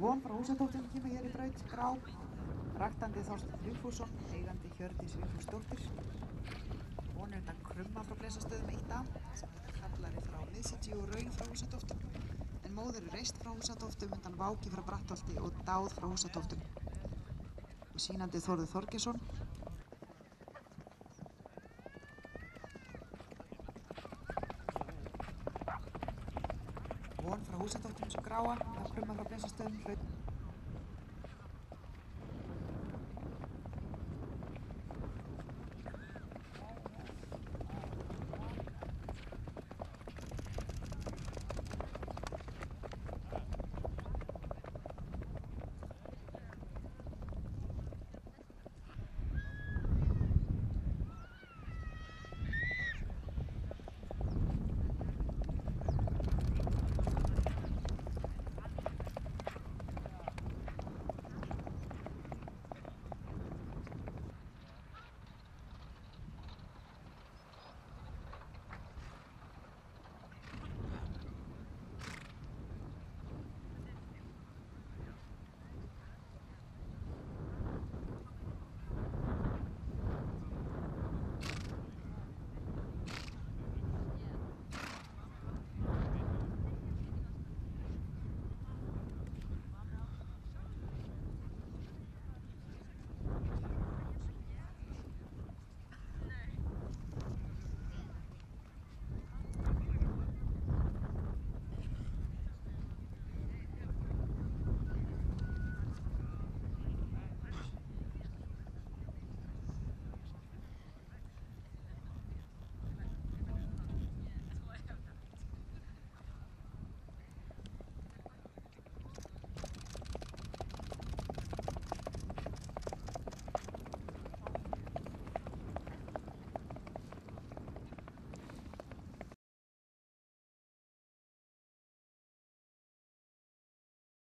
Von frá Húsatóttum kemur hér í braut, grá. Raktandi Þorsteinn Vigfússon, eigandi Hjördís Vigfúsdóttir. Von er þetta krumma frá Blesastöðum 1A, sem er kallari frá Miðsitji og Raun frá Húsatóttum. En móður er reist frá Húsatóttum undan Váki frá Brattholti og Dáð frá Húsatóttum. Og sýnandi Þórður Þorgeirsson. Von frá Húsatóttum svo gráa, það krumma frá Blesastöðum.